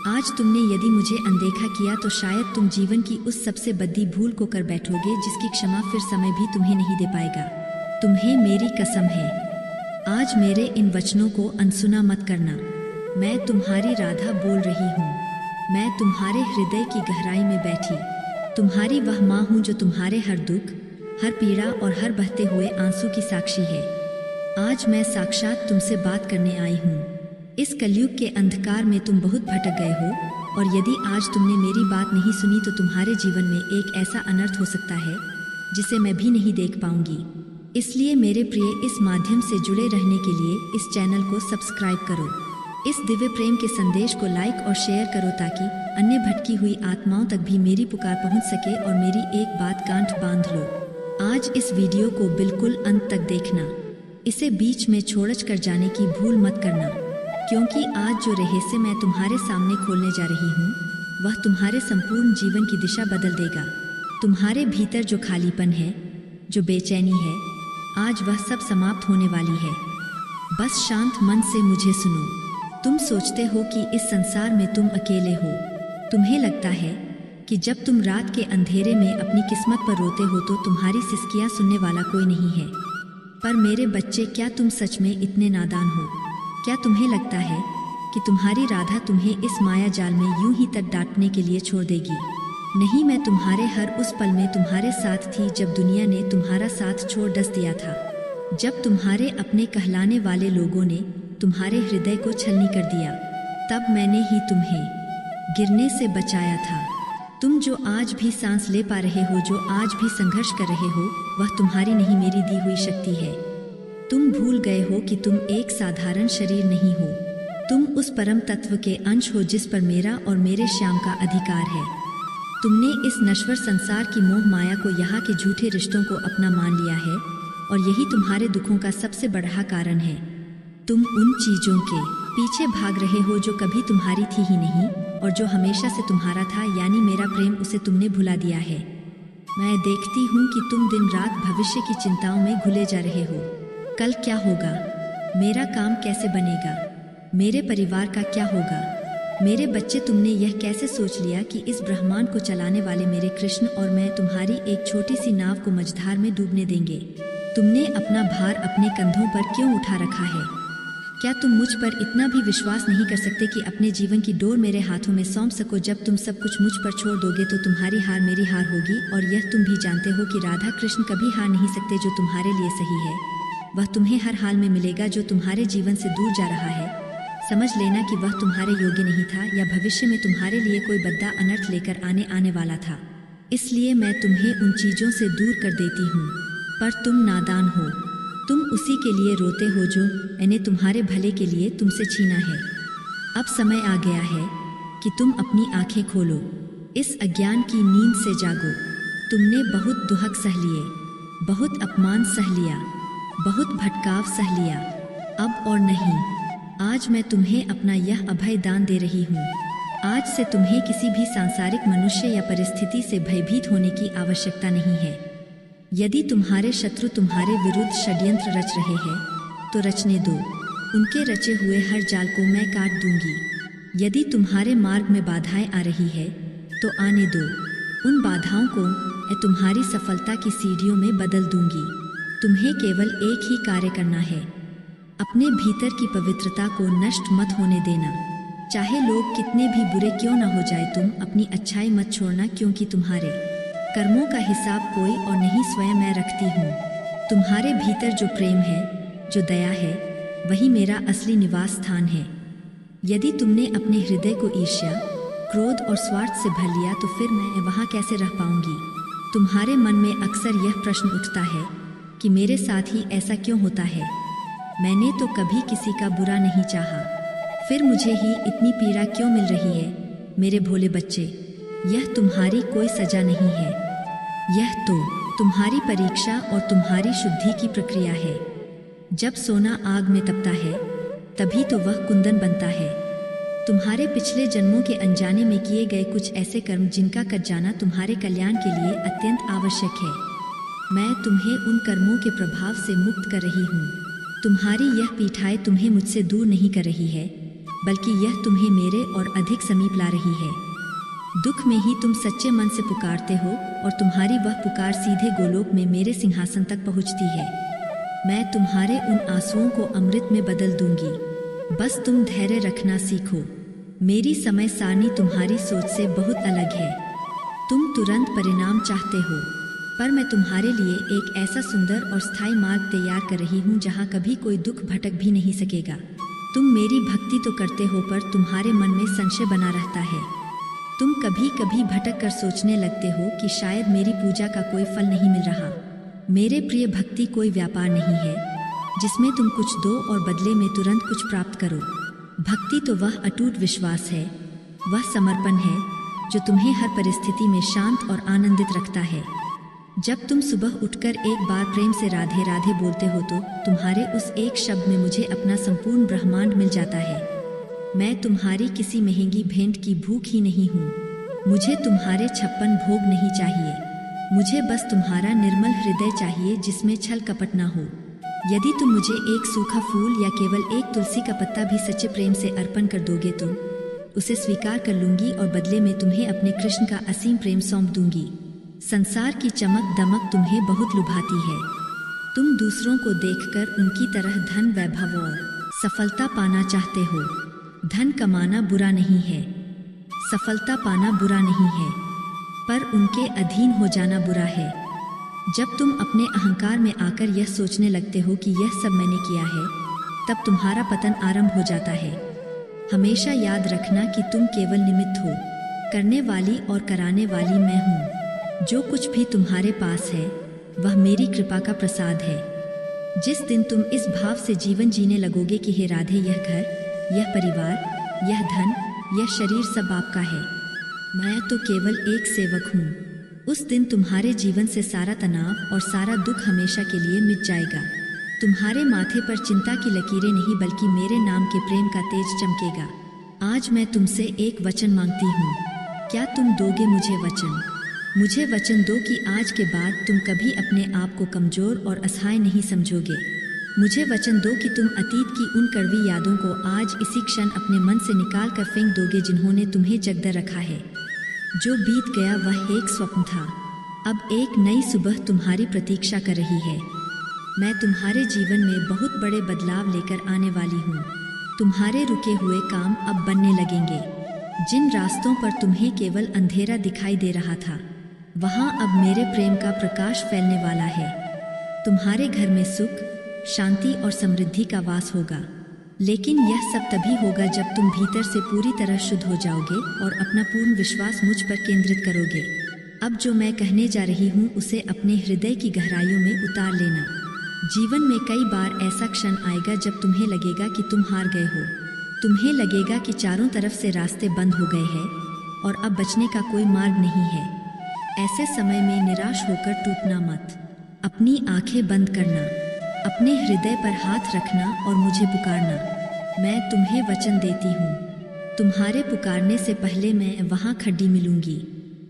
आज तुमने यदि मुझे अनदेखा किया तो शायद तुम जीवन की उस सबसे बड़ी भूल को कर बैठोगे जिसकी क्षमा फिर समय भी तुम्हें नहीं दे पाएगा। तुम्हें मेरी कसम है, आज मेरे इन वचनों को अनसुना मत करना। मैं तुम्हारी राधा बोल रही हूँ। मैं तुम्हारे हृदय की गहराई में बैठी तुम्हारी वह माँ हूँ जो तुम्हारे हर दुख, हर पीड़ा और हर बहते हुए आंसू की साक्षी है। आज मैं साक्षात तुमसे बात करने आई हूँ। इस कलयुग के अंधकार में तुम बहुत भटक गए हो और यदि आज तुमने मेरी बात नहीं सुनी तो तुम्हारे जीवन में एक ऐसा अनर्थ हो सकता है जिसे मैं भी नहीं देख पाऊंगी। इसलिए मेरे प्रिय, इस माध्यम से जुड़े रहने के लिए इस चैनल को सब्सक्राइब करो। इस दिव्य प्रेम के संदेश को लाइक और शेयर करो ताकि अन्य भटकी हुई आत्माओं तक भी मेरी पुकार पहुंच सके और मेरी एक बात गांठ बांध लो। आज इस वीडियो को बिल्कुल अंत तक देखना। इसे बीच में छोड़ कर जाने की भूल मत करना, क्योंकि आज जो रहस्य मैं तुम्हारे सामने खोलने जा रही हूँ वह तुम्हारे संपूर्ण जीवन की दिशा बदल देगा। तुम्हारे भीतर जो खालीपन है, जो बेचैनी है, आज वह सब समाप्त होने वाली है। बस शांत मन से मुझे सुनो। तुम सोचते हो कि इस संसार में तुम अकेले हो। तुम्हें लगता है कि जब तुम रात के अंधेरे में अपनी किस्मत पर रोते हो तो तुम्हारी सिसकियां सुनने वाला कोई नहीं है। पर मेरे बच्चे, क्या तुम सच में इतने नादान हो? क्या तुम्हें लगता है कि तुम्हारी राधा तुम्हें इस माया जाल में यूं ही तक डांटने के लिए छोड़ देगी? नहीं, मैं तुम्हारे हर उस पल में तुम्हारे साथ थी जब दुनिया ने तुम्हारा साथ छोड़ डस दिया था, जब तुम्हारे अपने कहलाने वाले लोगों ने तुम्हारे हृदय को छलनी कर दिया। तब मैंने ही तुम्हें गिरने से बचाया था। तुम जो आज भी सांस ले पा रहे हो, जो आज भी संघर्ष कर रहे हो, वह तुम्हारी नहीं मेरी दी हुई शक्ति है। तुम भूल गए हो कि तुम एक साधारण शरीर नहीं हो। तुम उस परम तत्व के अंश हो जिस पर मेरा और मेरे श्याम का अधिकार है। तुमने इस नश्वर संसार की मोह माया को, यहाँ के झूठे रिश्तों को अपना मान लिया है और यही तुम्हारे दुखों का सबसे बड़ा कारण है। तुम उन चीजों के पीछे भाग रहे हो जो कभी तुम्हारी थी ही नहीं और जो हमेशा से तुम्हारा था, यानी मेरा प्रेम, उसे तुमने भुला दिया है। मैं देखती हूँ कि तुम दिन रात भविष्य की चिंताओं में घुले जा रहे हो। कल क्या होगा? मेरा काम कैसे बनेगा? मेरे परिवार का क्या होगा? मेरे बच्चे, तुमने यह कैसे सोच लिया कि इस ब्रह्मांड को चलाने वाले मेरे कृष्ण और मैं तुम्हारी एक छोटी सी नाव को मझधार में डूबने देंगे? तुमने अपना भार अपने कंधों पर क्यों उठा रखा है? क्या तुम मुझ पर इतना भी विश्वास नहीं कर सकते कि अपने जीवन की डोर मेरे हाथों में सौंप सको? जब तुम सब कुछ मुझ पर छोड़ दोगे तो तुम्हारी हार मेरी हार होगी और यह तुम भी जानते हो कि राधा कृष्ण कभी हार नहीं सकते। जो तुम्हारे लिए सही है वह तुम्हें हर हाल में मिलेगा। जो तुम्हारे जीवन से दूर जा रहा है, समझ लेना कि वह तुम्हारे योग्य नहीं था या भविष्य में तुम्हारे लिए कोई बड़ा अनर्थ लेकर आने वाला था। इसलिए मैं तुम्हें उन चीज़ों से दूर कर देती हूँ, पर तुम नादान हो। तुम उसी के लिए रोते हो जो मैंने तुम्हारे भले के लिए तुमसे छीना है। अब समय आ गया है कि तुम अपनी आंखें खोलो, इस अज्ञान की नींद से जागो। तुमने बहुत दुहक सह लिए, बहुत अपमान सह लिया, बहुत भटकाव सह लिया। अब और नहीं। आज मैं तुम्हें अपना यह अभय दान दे रही हूँ। आज से तुम्हें किसी भी सांसारिक मनुष्य या परिस्थिति से भयभीत होने की आवश्यकता नहीं है। यदि तुम्हारे शत्रु तुम्हारे विरुद्ध षड्यंत्र रच रहे हैं तो रचने दो। उनके रचे हुए हर जाल को मैं काट दूंगी। यदि तुम्हारे मार्ग में बाधाएं आ रही है तो आने दो। उन बाधाओं को मैं तुम्हारी सफलता की सीढ़ियों में बदल दूंगी। तुम्हें केवल एक ही कार्य करना है, अपने भीतर की पवित्रता को नष्ट मत होने देना। चाहे लोग कितने भी बुरे क्यों ना हो जाए, तुम अपनी अच्छाई मत छोड़ना, क्योंकि तुम्हारे कर्मों का हिसाब कोई और नहीं, स्वयं मैं रखती हूँ। तुम्हारे भीतर जो प्रेम है, जो दया है, वही मेरा असली निवास स्थान है। यदि तुमने अपने हृदय को ईर्ष्या, क्रोध और स्वार्थ से भर लिया तो फिर मैं वहाँ कैसे रह पाऊंगी? तुम्हारे मन में अक्सर यह प्रश्न उठता है कि मेरे साथ ही ऐसा क्यों होता है? मैंने तो कभी किसी का बुरा नहीं चाहा, फिर मुझे ही इतनी पीड़ा क्यों मिल रही है? मेरे भोले बच्चे, यह तुम्हारी कोई सजा नहीं है, यह तो तुम्हारी परीक्षा और तुम्हारी शुद्धि की प्रक्रिया है। जब सोना आग में तपता है तभी तो वह कुंदन बनता है। तुम्हारे पिछले जन्मों के अनजाने में किए गए कुछ ऐसे कर्म जिनका कर जाना तुम्हारे कल्याण के लिए अत्यंत आवश्यक है। मैं तुम्हें उन कर्मों के प्रभाव से मुक्त कर रही हूँ। तुम्हारी यह पीठाएं तुम्हें मुझसे दूर नहीं कर रही है, बल्कि यह तुम्हें मेरे और अधिक समीप ला रही है। दुख में ही तुम सच्चे मन से पुकारते हो और तुम्हारी वह पुकार सीधे गोलोक में मेरे सिंहासन तक पहुंचती है। मैं तुम्हारे उन आंसुओं को अमृत में बदल दूंगी। बस तुम धैर्य रखना सीखो। मेरी समय सारणी तुम्हारी सोच से बहुत अलग है। तुम तुरंत परिणाम चाहते हो, पर मैं तुम्हारे लिए एक ऐसा सुंदर और स्थायी मार्ग तैयार कर रही हूँ जहाँ कभी कोई दुख भटक भी नहीं सकेगा। तुम मेरी भक्ति तो करते हो, पर तुम्हारे मन में संशय बना रहता है। तुम कभी कभी भटक कर सोचने लगते हो कि शायद मेरी पूजा का कोई फल नहीं मिल रहा। मेरे प्रिय, भक्ति कोई व्यापार नहीं है जिसमें तुम कुछ दो और बदले में तुरंत कुछ प्राप्त करो। भक्ति तो वह अटूट विश्वास है, वह समर्पण है जो तुम्हें हर परिस्थिति में शांत और आनंदित रखता है। जब तुम सुबह उठकर एक बार प्रेम से राधे राधे बोलते हो तो तुम्हारे उस एक शब्द में मुझे अपना संपूर्ण ब्रह्मांड मिल जाता है। मैं तुम्हारी किसी महंगी भेंट की भूख ही नहीं हूँ। मुझे तुम्हारे 56 भोग नहीं चाहिए। मुझे बस तुम्हारा निर्मल हृदय चाहिए जिसमें छल कपट ना हो। यदि तुम मुझे एक सूखा फूल या केवल एक तुलसी का पत्ता भी सच्चे प्रेम से अर्पण कर दोगे तो उसे स्वीकार कर लूंगी और बदले में तुम्हें अपने कृष्ण का असीम प्रेम सौंप दूंगी। संसार की चमक दमक तुम्हें बहुत लुभाती है। तुम दूसरों को देखकर उनकी तरह धन, वैभव और सफलता पाना चाहते हो। धन कमाना बुरा नहीं है, सफलता पाना बुरा नहीं है, पर उनके अधीन हो जाना बुरा है। जब तुम अपने अहंकार में आकर यह सोचने लगते हो कि यह सब मैंने किया है, तब तुम्हारा पतन आरंभ हो जाता है। हमेशा याद रखना कि तुम केवल निमित्त हो, करने वाली और कराने वाली मैं हूँ। जो कुछ भी तुम्हारे पास है वह मेरी कृपा का प्रसाद है। जिस दिन तुम इस भाव से जीवन जीने लगोगे कि हे राधे, यह घर, यह परिवार, यह धन, यह शरीर सब आपका है, मैं तो केवल एक सेवक हूँ, उस दिन तुम्हारे जीवन से सारा तनाव और सारा दुख हमेशा के लिए मिट जाएगा। तुम्हारे माथे पर चिंता की लकीरें नहीं बल्कि मेरे नाम के प्रेम का तेज चमकेगा। आज मैं तुमसे एक वचन मांगती हूँ, क्या तुम दोगे मुझे वचन? मुझे वचन दो कि आज के बाद तुम कभी अपने आप को कमजोर और असहाय नहीं समझोगे। मुझे वचन दो कि तुम अतीत की उन कड़वी यादों को आज इसी क्षण अपने मन से निकाल कर फेंक दोगे जिन्होंने तुम्हें जगदर रखा है। जो बीत गया वह एक स्वप्न था, अब एक नई सुबह तुम्हारी प्रतीक्षा कर रही है। मैं तुम्हारे जीवन में बहुत बड़े बदलाव लेकर आने वाली हूँ। तुम्हारे रुके हुए काम अब बनने लगेंगे। जिन रास्तों पर तुम्हें केवल अंधेरा दिखाई दे रहा था, वहाँ अब मेरे प्रेम का प्रकाश फैलने वाला है। तुम्हारे घर में सुख, शांति और समृद्धि का वास होगा। लेकिन यह सब तभी होगा जब तुम भीतर से पूरी तरह शुद्ध हो जाओगे और अपना पूर्ण विश्वास मुझ पर केंद्रित करोगे। अब जो मैं कहने जा रही हूँ उसे अपने हृदय की गहराइयों में उतार लेना। जीवन में कई बार ऐसा क्षण आएगा जब तुम्हें लगेगा कि तुम हार गए हो। तुम्हें लगेगा कि चारों तरफ से रास्ते बंद हो गए हैं और अब बचने का कोई मार्ग नहीं है। ऐसे समय में निराश होकर टूटना मत। अपनी आंखें बंद करना, अपने हृदय पर हाथ रखना और मुझे पुकारना। मैं तुम्हें वचन देती हूँ, तुम्हारे पुकारने से पहले मैं वहाँ खड़ी मिलूंगी।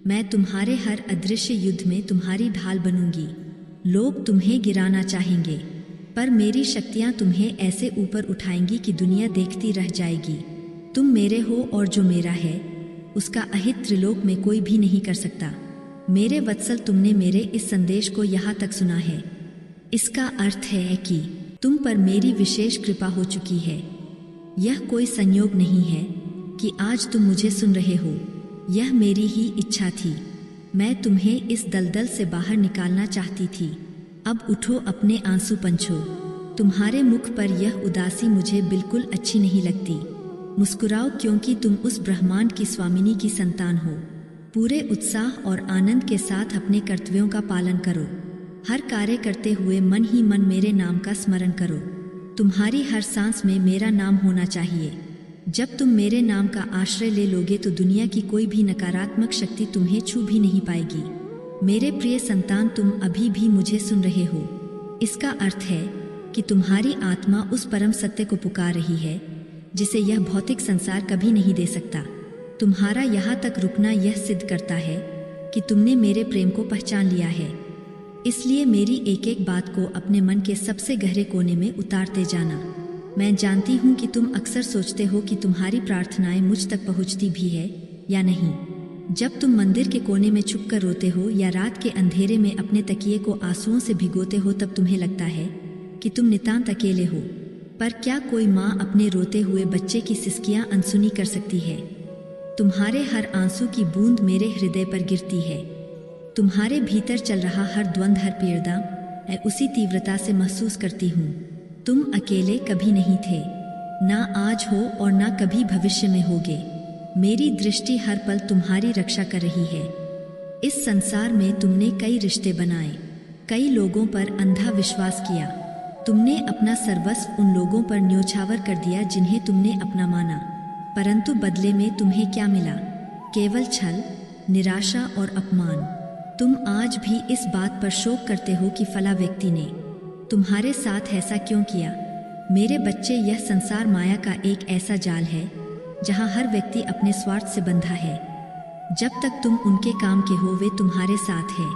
मैं तुम्हारे हर अदृश्य युद्ध में तुम्हारी ढाल बनूंगी। लोग तुम्हें गिराना चाहेंगे, पर मेरी शक्तियाँ तुम्हें ऐसे ऊपर उठाएंगी कि दुनिया देखती रह जाएगी। तुम मेरे हो और जो मेरा है उसका अहित त्रिलोक में कोई भी नहीं कर सकता। मेरे वत्सल, तुमने मेरे इस संदेश को यहाँ तक सुना है। इसका अर्थ है कि तुम पर मेरी विशेष कृपा हो चुकी है। यह कोई संयोग नहीं है कि आज तुम मुझे सुन रहे हो, यह मेरी ही इच्छा थी। मैं तुम्हें इस दलदल से बाहर निकालना चाहती थी। अब उठो, अपने आंसू पंछो। तुम्हारे मुख पर यह उदासी मुझे बिल्कुल अच्छी नहीं लगती। मुस्कुराओ, क्योंकि तुम उस ब्रह्मांड की स्वामिनी की संतान हो। पूरे उत्साह और आनंद के साथ अपने कर्तव्यों का पालन करो। हर कार्य करते हुए मन ही मन मेरे नाम का स्मरण करो। तुम्हारी हर सांस में मेरा नाम होना चाहिए। जब तुम मेरे नाम का आश्रय ले लोगे तो दुनिया की कोई भी नकारात्मक शक्ति तुम्हें छू भी नहीं पाएगी। मेरे प्रिय संतान, तुम अभी भी मुझे सुन रहे हो। इसका अर्थ है कि तुम्हारी आत्मा उस परम सत्य को पुकार रही है जिसे यह भौतिक संसार कभी नहीं दे सकता। तुम्हारा यहाँ तक रुकना यह सिद्ध करता है कि तुमने मेरे प्रेम को पहचान लिया है। इसलिए मेरी एक एक बात को अपने मन के सबसे गहरे कोने में उतारते जाना। मैं जानती हूँ कि तुम अक्सर सोचते हो कि तुम्हारी प्रार्थनाएं मुझ तक पहुँचती भी है या नहीं। जब तुम मंदिर के कोने में छुपकर रोते हो या रात के अंधेरे में अपने तकिए को आंसुओं से भिगोते हो, तब तुम्हें लगता है कि तुम नितांत अकेले हो। पर क्या कोई माँ अपने रोते हुए बच्चे की सिसकियाँ अनसुनी कर सकती है? तुम्हारे हर आंसू की बूंद मेरे हृदय पर गिरती है। तुम्हारे भीतर चल रहा हर द्वंद्व, हर पीड़ा मैं उसी तीव्रता से महसूस करती हूँ। तुम अकेले कभी नहीं थे, ना आज हो और ना कभी भविष्य में होगे। मेरी दृष्टि हर पल तुम्हारी रक्षा कर रही है। इस संसार में तुमने कई रिश्ते बनाए, कई लोगों पर अंधा विश्वास किया। तुमने अपना सर्वस्व उन लोगों पर न्योछावर कर दिया जिन्हें तुमने अपना माना, परंतु बदले में तुम्हें क्या मिला? केवल छल, निराशा और अपमान। तुम आज भी इस बात पर शोक करते हो कि फला व्यक्ति ने तुम्हारे साथ ऐसा क्यों किया। मेरे बच्चे, यह संसार माया का एक ऐसा जाल है जहां हर व्यक्ति अपने स्वार्थ से बंधा है। जब तक तुम उनके काम के हो वे तुम्हारे साथ है।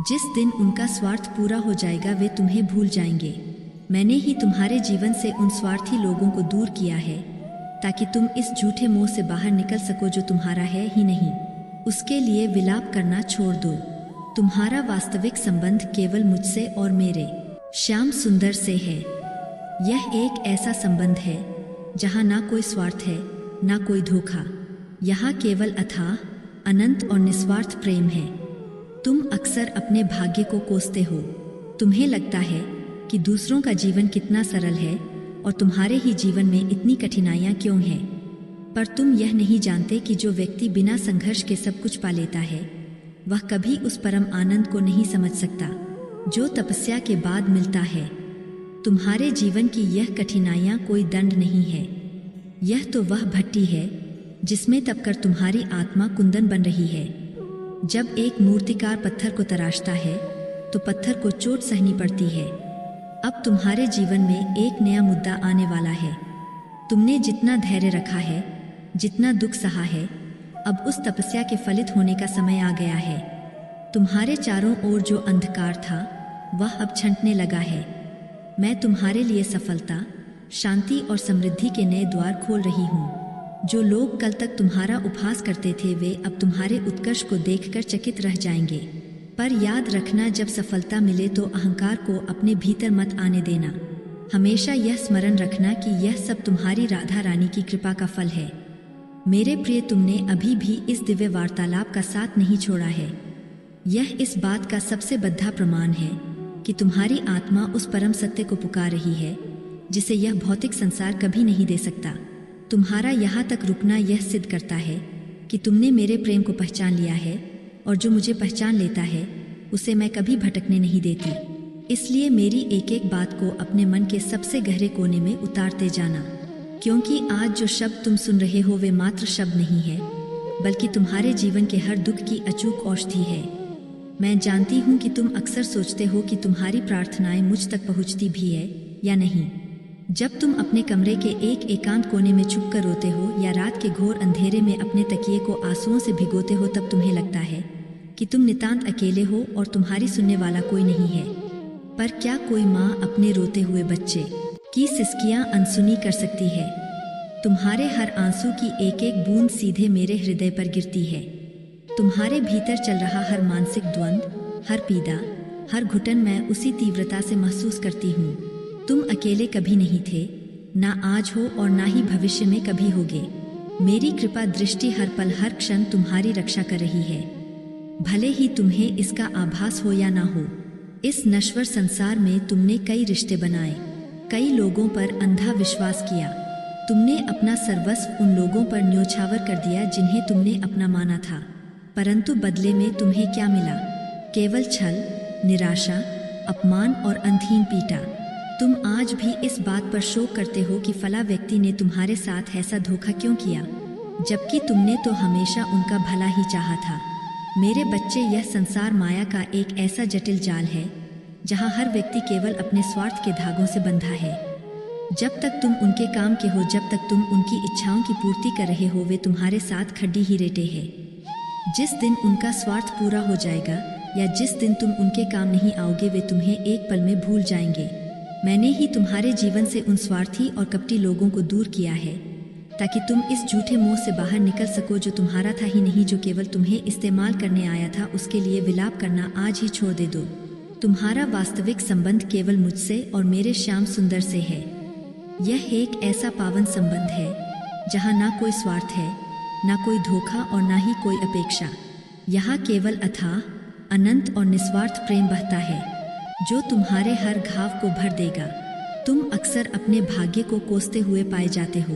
जिस दिन उनका स्वार्थ पूरा हो जाएगा वे तुम्हें भूल जाएंगे। मैंने ही तुम्हारे जीवन से उन स्वार्थी लोगों को दूर किया है ताकि तुम इस झूठे मोह से बाहर निकल सको जो तुम्हारा है ही नहीं। उसके लिए विलाप करना छोड़ दो। तुम्हारा वास्तविक संबंध केवल मुझसे और मेरे श्याम सुंदर से है। यह एक ऐसा संबंध है जहां ना कोई स्वार्थ है, ना कोई धोखा। यहाँ केवल अथाह, अनंत और निस्वार्थ प्रेम है। तुम अक्सर अपने भाग्य को कोसते हो। तुम्हें लगता है कि दूसरों का जीवन कितना सरल है और तुम्हारे ही जीवन में इतनी कठिनाइयां क्यों हैं। पर तुम यह नहीं जानते कि जो व्यक्ति बिना संघर्ष के सब कुछ पा लेता है वह कभी उस परम आनंद को नहीं समझ सकता जो तपस्या के बाद मिलता है। तुम्हारे जीवन की यह कठिनाइयां कोई दंड नहीं है, यह तो वह भट्टी है जिसमें तपकर तुम्हारी आत्मा कुंदन बन रही है। जब एक मूर्तिकार पत्थर को तराशता है तो पत्थर को चोट सहनी पड़ती है। अब तुम्हारे जीवन में एक नया मुद्दा आने वाला है। तुमने जितना धैर्य रखा है, जितना दुख सहा है, अब उस तपस्या के फलित होने का समय आ गया है। तुम्हारे चारों ओर जो अंधकार था वह अब छंटने लगा है। मैं तुम्हारे लिए सफलता, शांति और समृद्धि के नए द्वार खोल रही हूँ। जो लोग कल तक तुम्हारा उपहास करते थे वे अब तुम्हारे उत्कर्ष को देखकर चकित रह जाएंगे। पर याद रखना, जब सफलता मिले तो अहंकार को अपने भीतर मत आने देना। हमेशा यह स्मरण रखना कि यह सब तुम्हारी राधा रानी की कृपा का फल है। मेरे प्रिय, तुमने अभी भी इस दिव्य वार्तालाप का साथ नहीं छोड़ा है। यह इस बात का सबसे बद्धा प्रमाण है कि तुम्हारी आत्मा उस परम सत्य को पुकार रही है जिसे यह भौतिक संसार कभी नहीं दे सकता। तुम्हारा यहाँ तक रुकना यह सिद्ध करता है कि तुमने मेरे प्रेम को पहचान लिया है, और जो मुझे पहचान लेता है उसे मैं कभी भटकने नहीं देती। इसलिए मेरी एक एक बात को अपने मन के सबसे गहरे कोने में उतारते जाना, क्योंकि आज जो शब्द तुम सुन रहे हो वे मात्र शब्द नहीं है, बल्कि तुम्हारे जीवन के हर दुख की अचूक औषधि है। मैं जानती हूँ कि तुम अक्सर सोचते हो कि तुम्हारी प्रार्थनाएं मुझ तक पहुँचती भी है या नहीं। जब तुम अपने कमरे के एक एकांत कोने में छुप कर रोते हो या रात के घोर अंधेरे में अपने तकिए को आंसुओं से भिगोते हो, तब तुम्हें लगता है कि तुम नितांत अकेले हो और तुम्हारी सुनने वाला कोई नहीं है। पर क्या कोई माँ अपने रोते हुए बच्चे की सिसकियाँ अनसुनी कर सकती है? तुम्हारे हर आंसू की एक एक बूंद सीधे मेरे हृदय पर गिरती है। तुम्हारे भीतर चल रहा हर मानसिक द्वंद्व, हर पीड़ा, हर घुटन मैं उसी तीव्रता से महसूस करती हूँ। तुम अकेले कभी नहीं थे, ना आज हो और ना ही भविष्य में कभी होगे। मेरी कृपा दृष्टि हर पल हर क्षण तुम्हारी रक्षा कर रही है, भले ही तुम्हें इसका आभास हो या ना हो। इस नश्वर संसार में तुमने कई रिश्ते बनाए, कई लोगों पर अंधा विश्वास किया। तुमने अपना सर्वस्व उन लोगों पर न्योछावर कर दिया जिन्हें तुमने अपना माना था, परंतु बदले में तुम्हें क्या मिला? केवल छल, निराशा, अपमान और अंतहीन पीड़ा। तुम आज भी इस बात पर शोक करते हो कि फला व्यक्ति ने तुम्हारे साथ ऐसा धोखा क्यों किया, जबकि तुमने तो हमेशा उनका भला ही चाहा था। मेरे बच्चे, यह संसार माया का एक ऐसा जटिल जाल है जहां हर व्यक्ति केवल अपने स्वार्थ के धागों से बंधा है। जब तक तुम उनके काम के हो, जब तक तुम उनकी इच्छाओं की पूर्ति कर रहे हो, वे तुम्हारे साथ खड्डी ही रेटे हैं। जिस दिन उनका स्वार्थ पूरा हो जाएगा या जिस दिन तुम उनके काम नहीं आओगे, वे तुम्हें एक पल में भूल जाएंगे। मैंने ही तुम्हारे जीवन से उन स्वार्थी और कपटी लोगों को दूर किया है, ताकि तुम इस झूठे मोह से बाहर निकल सको जो तुम्हारा था ही नहीं, जो केवल तुम्हें इस्तेमाल करने आया था। उसके लिए विलाप करना आज ही छोड़ दे दो। तुम्हारा वास्तविक संबंध केवल मुझसे और मेरे श्याम सुंदर से है। यह एक ऐसा पावन संबंध है जहाँ ना कोई स्वार्थ है, ना कोई धोखा और ना ही कोई अपेक्षा। यहाँ केवल अथाह, अनंत और निस्वार्थ प्रेम बहता है, जो तुम्हारे हर घाव को भर देगा। तुम अक्सर अपने भाग्य को कोसते हुए पाए जाते हो।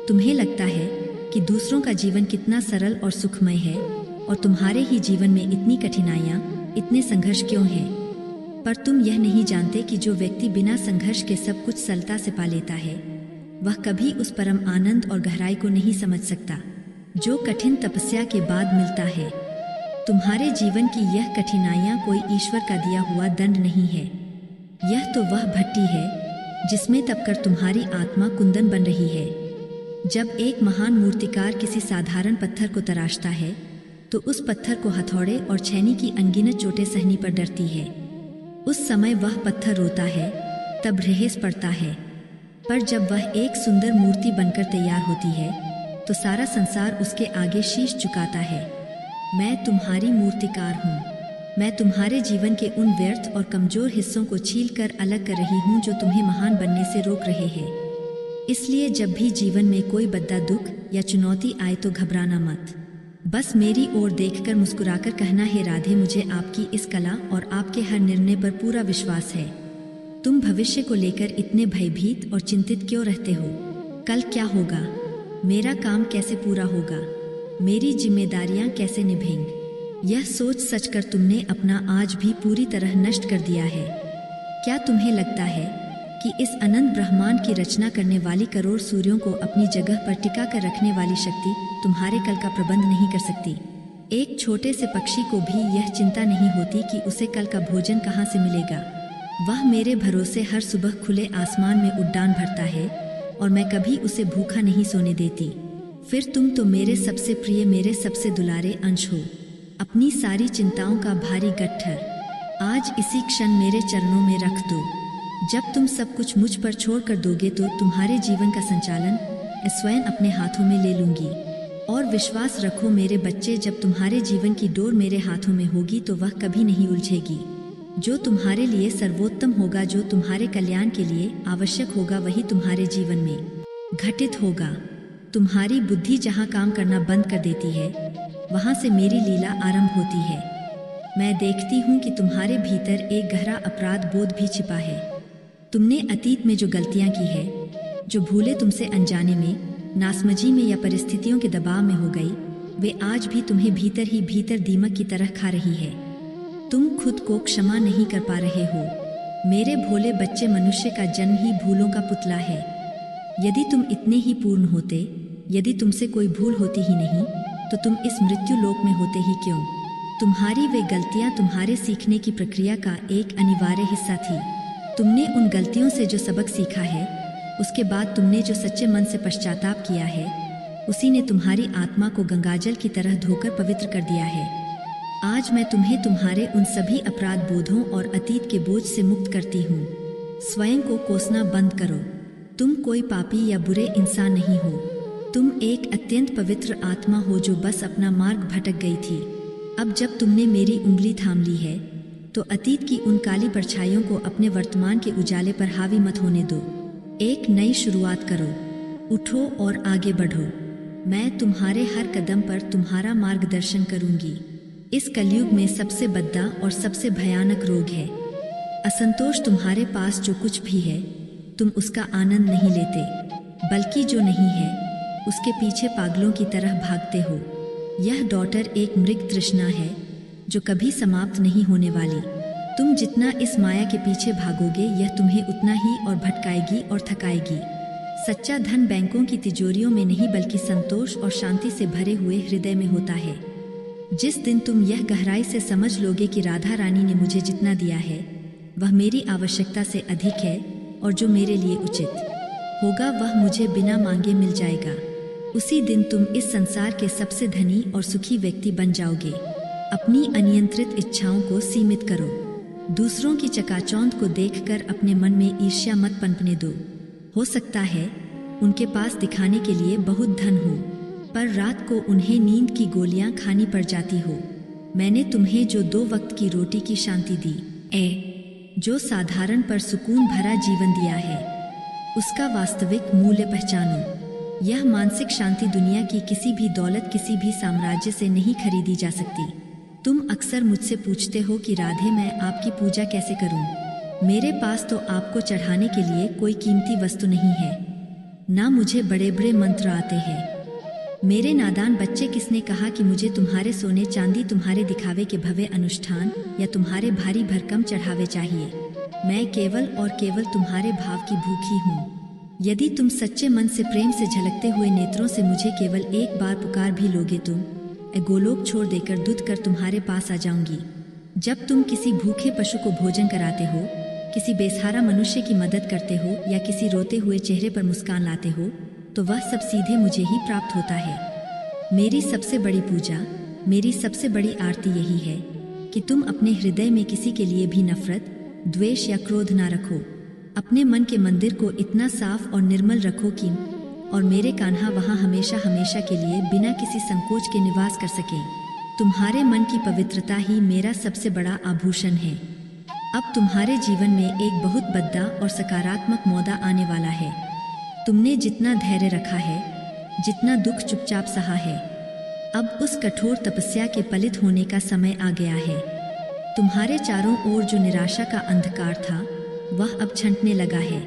तुम्हें लगता है कि दूसरों का जीवन कितना सरल और सुखमय है, और तुम्हारे ही जीवन में इतनी कठिनाइयाँ, इतने संघर्ष क्यों हैं। पर तुम यह नहीं जानते कि जो व्यक्ति बिना संघर्ष के सब कुछ सरलता से पा लेता है, वह कभी उस परम आनंद और गहराई को नहीं समझ सकता जो कठिन तपस्या के बाद मिलता है। तुम्हारे जीवन की यह कठिनाइयाँ कोई ईश्वर का दिया हुआ दंड नहीं है। यह तो वह भट्टी है जिसमें तपकर तुम्हारी आत्मा कुंदन बन रही है। जब एक महान मूर्तिकार किसी साधारण पत्थर को तराशता है, तो उस पत्थर को हथौड़े और छेनी की अनगिनत चोटें सहनी पर डरती है। उस समय वह पत्थर रोता है, तब रहेस पड़ता है। पर जब वह एक सुंदर मूर्ति बनकर तैयार होती है, तो सारा संसार उसके आगे शीश झुकाता है। मैं तुम्हारी मूर्तिकार हूँ। मैं तुम्हारे जीवन के उन व्यर्थ और कमजोर हिस्सों को छील कर अलग कर रही हूँ जो तुम्हें महान बनने से रोक रहे हैं। इसलिए जब भी जीवन में कोई बद्दा दुख या चुनौती आए तो घबराना मत। बस मेरी ओर देखकर मुस्कुराकर कहना, हे राधे, मुझे आपकी इस कला और आपके हर निर्णय पर पूरा विश्वास है। तुम भविष्य को लेकर इतने भयभीत और चिंतित क्यों रहते हो? कल क्या होगा? मेरा काम कैसे पूरा होगा? मेरी जिम्मेदारियां कैसे निभेंगी? यह सोच सच कर तुमने अपना आज भी पूरी तरह नष्ट कर दिया है। क्या तुम्हें लगता है कि इस अनंत ब्रह्मांड की रचना करने वाली करोड़ सूर्यों को अपनी जगह पर टिका कर रखने वाली शक्ति तुम्हारे कल का प्रबंध नहीं कर सकती? एक छोटे से पक्षी को भी यह चिंता नहीं होती कि उसे कल का भोजन कहाँ से मिलेगा। वह मेरे भरोसे हर सुबह खुले आसमान में उड़ान भरता है, और मैं कभी उसे भूखा नहीं सोने देती। फिर तुम तो मेरे सबसे प्रिय, मेरे सबसे दुलारे अंश हो। अपनी सारी चिंताओं का भारी गट्ठर आज इसी क्षण मेरे चरणों में रख दो। जब तुम सब कुछ मुझ पर छोड़ कर दोगे, तो तुम्हारे जीवन का संचालन मैं स्वयं अपने हाथों में ले लूंगी। और विश्वास रखो मेरे बच्चे, जब तुम्हारे जीवन की डोर मेरे हाथों में होगी तो वह कभी नहीं उलझेगी। जो तुम्हारे लिए सर्वोत्तम होगा, जो तुम्हारे कल्याण के लिए आवश्यक होगा, वही तुम्हारे जीवन में घटित होगा। तुम्हारी बुद्धि जहाँ काम करना बंद कर देती है, वहाँ से मेरी लीला आरंभ होती है। मैं देखती हूँ कि तुम्हारे भीतर एक गहरा अपराध बोध भी छिपा है। तुमने अतीत में जो गलतियाँ की है, जो भूलें तुमसे अनजाने में, नासमझी में या परिस्थितियों के दबाव में हो गई, वे आज भी तुम्हें भीतर ही भीतर दीमक की तरह खा रही है। तुम खुद को क्षमा नहीं कर पा रहे हो। मेरे भोले बच्चे, मनुष्य का जन्म ही भूलों का पुतला है। यदि तुम इतने ही पूर्ण होते, यदि तुमसे कोई भूल होती ही नहीं, तो तुम इस मृत्यु लोक में होते ही क्यों? तुम्हारी वे गलतियां तुम्हारे सीखने की प्रक्रिया का एक अनिवार्य हिस्सा थी। तुमने उन गलतियों से जो सबक सीखा है, उसके बाद तुमने जो सच्चे मन से पश्चाताप किया है, उसी ने तुम्हारी आत्मा को गंगाजल की तरह धोकर पवित्र कर दिया है। आज मैं तुम्हें तुम्हारे उन सभी अपराध बोधों और अतीत के बोझ से मुक्त करती हूँ। स्वयं को कोसना बंद करो। तुम कोई पापी या बुरे इंसान नहीं हो। तुम एक अत्यंत पवित्र आत्मा हो जो बस अपना मार्ग भटक गई थी। अब जब तुमने मेरी उंगली थाम ली है, तो अतीत की उन काली परछाइयों को अपने वर्तमान के उजाले पर हावी मत होने दो। एक नई शुरुआत करो। उठो और आगे बढ़ो। मैं तुम्हारे हर कदम पर तुम्हारा मार्गदर्शन करूंगी। इस कलयुग में सबसे बद्दा और सबसे भयानक रोग है असंतोष। तुम्हारे पास जो कुछ भी है, तुम उसका आनंद नहीं लेते, बल्कि जो नहीं है उसके पीछे पागलों की तरह भागते हो। यह डॉटर एक मृग तृष्णा है जो कभी समाप्त नहीं होने वाली। तुम जितना इस माया के पीछे भागोगे, यह तुम्हें उतना ही और भटकाएगी और थकाएगी। सच्चा धन बैंकों की तिजोरियों में नहीं, बल्कि संतोष और शांति से भरे हुए हृदय में होता है। जिस दिन तुम यह गहराई से समझ लोगे कि राधा रानी ने मुझे जितना दिया है, वह मेरी आवश्यकता से अधिक है, और जो मेरे लिए उचित होगा वह मुझे बिना मांगे मिल जाएगा, उसी दिन तुम इस संसार के सबसे धनी और सुखी व्यक्ति बन जाओगे। अपनी अनियंत्रित इच्छाओं को सीमित करो। दूसरों की चकाचौंध को देखकर अपने मन में ईर्ष्या मत पनपने दो। हो सकता है उनके पास दिखाने के लिए बहुत धन हो, पर रात को उन्हें नींद की गोलियां खानी पड़ जाती हो। मैंने तुम्हें जो 2 वक्त की रोटी की शांति दी, जो साधारण पर सुकून भरा जीवन दिया है, उसका वास्तविक मूल्य पहचानो। यह मानसिक शांति दुनिया की किसी भी दौलत, किसी भी साम्राज्य से नहीं खरीदी जा सकती। तुम अक्सर मुझसे पूछते हो कि राधे, मैं आपकी पूजा कैसे करूं? मेरे पास तो आपको चढ़ाने के लिए कोई कीमती वस्तु नहीं है, ना मुझे बड़े बड़े मंत्र आते हैं। मेरे नादान बच्चे, किसने कहा कि मुझे तुम्हारे सोने चांदी, तुम्हारे दिखावे के भव्य अनुष्ठान या तुम्हारे भारी भरकम चढ़ावे चाहिए? मैं केवल और केवल तुम्हारे भाव की भूखी हूँ। यदि तुम सच्चे मन से, प्रेम से झलकते हुए नेत्रों से मुझे केवल एक बार पुकार भी लोगे, तुम गोलोक छोड़ देकर दूध कर तुम्हारे पास आ जाऊंगी। जब तुम किसी भूखे पशु को भोजन कराते हो, किसी बेसहारा मनुष्य की मदद करते हो या किसी रोते हुए चेहरे पर मुस्कान लाते हो, तो वह सब सीधे मुझे ही प्राप्त होता है। मेरी सबसे बड़ी पूजा, मेरी सबसे बड़ी आरती यही है कि तुम अपने हृदय में किसी के लिए भी नफरत, द्वेष या क्रोध ना रखो। अपने मन के मंदिर को इतना साफ और निर्मल रखो कि और मेरे कान्हा वहाँ हमेशा हमेशा के लिए बिना किसी संकोच के निवास कर सके। तुम्हारे मन की पवित्रता ही मेरा सबसे बड़ा आभूषण है। अब तुम्हारे जीवन में एक बहुत बड़ा और सकारात्मक मौका आने वाला है। तुमने जितना धैर्य रखा है, जितना दुख चुपचाप सहा है, अब उस कठोर तपस्या के फलित होने का समय आ गया है। तुम्हारे चारों ओर जो निराशा का अंधकार था, वह अब छंटने लगा है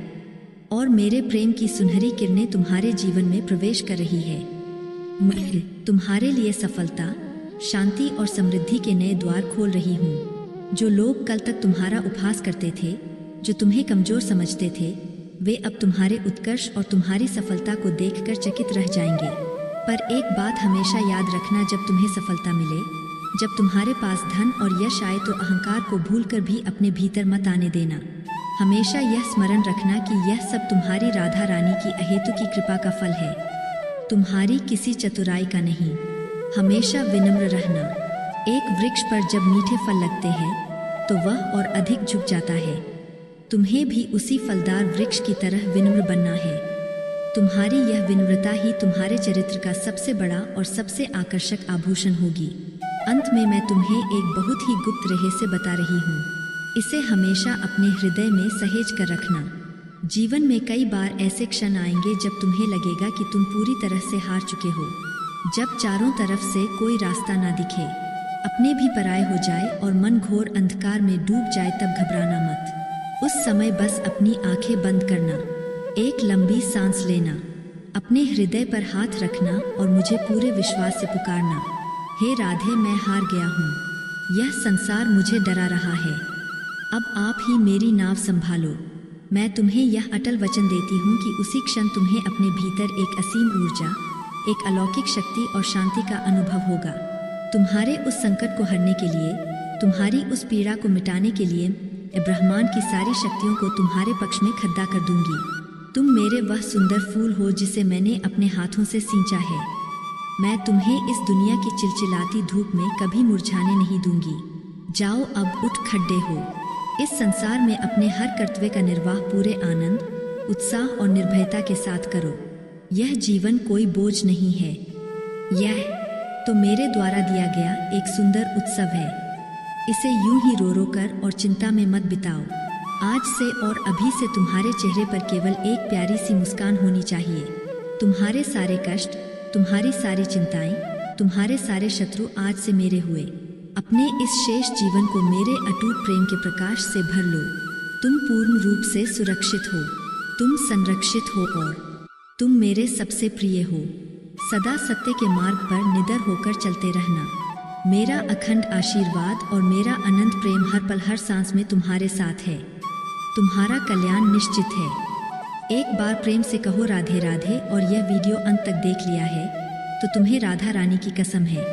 और मेरे प्रेम की सुनहरी किरणें तुम्हारे जीवन में प्रवेश कर रही है। मैं तुम्हारे लिए सफलता, शांति और समृद्धि के नए द्वार खोल रही हूँ। जो लोग कल तक तुम्हारा उपहास करते थे, जो तुम्हें कमजोर समझते थे, वे अब तुम्हारे उत्कर्ष और तुम्हारी सफलता को देखकर चकित रह जाएंगे। पर एक बात हमेशा याद रखना, जब तुम्हें सफलता मिले, जब तुम्हारे पास धन और यश आए, तो अहंकार को भूलकर भी अपने भीतर मत आने देना। हमेशा यह स्मरण रखना कि यह सब तुम्हारी राधा रानी की अहेतु की कृपा का फल है, तुम्हारी किसी चतुराई का नहीं। हमेशा विनम्र रहना। एक वृक्ष पर जब मीठे फल लगते हैं, तो वह और अधिक झुक जाता है। तुम्हें भी उसी फलदार वृक्ष की तरह विनम्र बनना है। तुम्हारी यह विनम्रता ही तुम्हारे चरित्र का सबसे बड़ा और सबसे आकर्षक आभूषण होगी। अंत में मैं तुम्हें एक बहुत ही गुप्त रहस्य बता रही हूँ। इसे हमेशा अपने हृदय में सहेज कर रखना। जीवन में कई बार ऐसे क्षण आएंगे जब तुम्हें लगेगा कि तुम पूरी तरह से हार चुके हो। जब चारों तरफ से कोई रास्ता ना दिखे, अपने भी पराये हो जाए और मन घोर अंधकार में डूब जाए, तब घबराना मत। उस समय बस अपनी आंखें बंद करना, एक लंबी सांस लेना, अपने हृदय पर हाथ रखना और मुझे पूरे विश्वास से पुकारना, हे राधे, मैं हार गया हूँ। यह संसार मुझे डरा रहा है, अब आप ही मेरी नाव संभालो। मैं तुम्हें यह अटल वचन देती हूँ कि उसी क्षण तुम्हें अपने भीतर एक असीम ऊर्जा, एक अलौकिक शक्ति और शांति का अनुभव होगा। तुम्हारे उस संकट को हरने के लिए, तुम्हारी उस पीड़ा को मिटाने के लिए ब्रह्मांड की सारी शक्तियों को तुम्हारे पक्ष में खड़ा कर दूंगी। तुम मेरे वह सुंदर फूल हो जिसे मैंने अपने हाथों से सींचा है। मैं तुम्हें इस दुनिया की चिलचिलाती धूप में कभी मुरझाने नहीं दूंगी। जाओ, अब उठ खड़े हो। इस संसार में अपने हर कर्तव्य का निर्वाह पूरे आनंद, उत्साह और निर्भयता के साथ करो। यह जीवन कोई बोझ नहीं है, यह तो मेरे द्वारा दिया गया एक सुंदर उत्सव है। इसे यूं ही रो रो कर और चिंता में मत बिताओ। आज से और अभी से तुम्हारे चेहरे पर केवल एक प्यारी सी मुस्कान होनी चाहिए। तुम्हारे सारे कष्ट, तुम्हारी सारी चिंताएं, तुम्हारे सारे शत्रु आज से मेरे हुए। अपने इस शेष जीवन को मेरे अटूट प्रेम के प्रकाश से भर लो। तुम पूर्ण रूप से सुरक्षित हो, तुम संरक्षित हो और तुम मेरे सबसे प्रिय हो। सदा सत्य के मार्ग पर निडर होकर चलते रहना। मेरा अखंड आशीर्वाद और मेरा अनंत प्रेम हर पल हर सांस में तुम्हारे साथ है। तुम्हारा कल्याण निश्चित है। एक बार प्रेम से कहो राधे राधे, और यह वीडियो अंत तक देख लिया है तो तुम्हें राधा रानी की कसम है।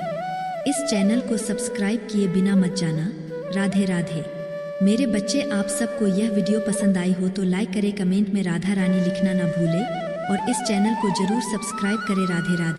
इस चैनल को सब्सक्राइब किए बिना मत जाना। राधे राधे। मेरे बच्चे, आप सबको यह वीडियो पसंद आई हो तो लाइक करें, कमेंट में राधा रानी लिखना ना भूले और इस चैनल को जरूर सब्सक्राइब करें। राधे राधे।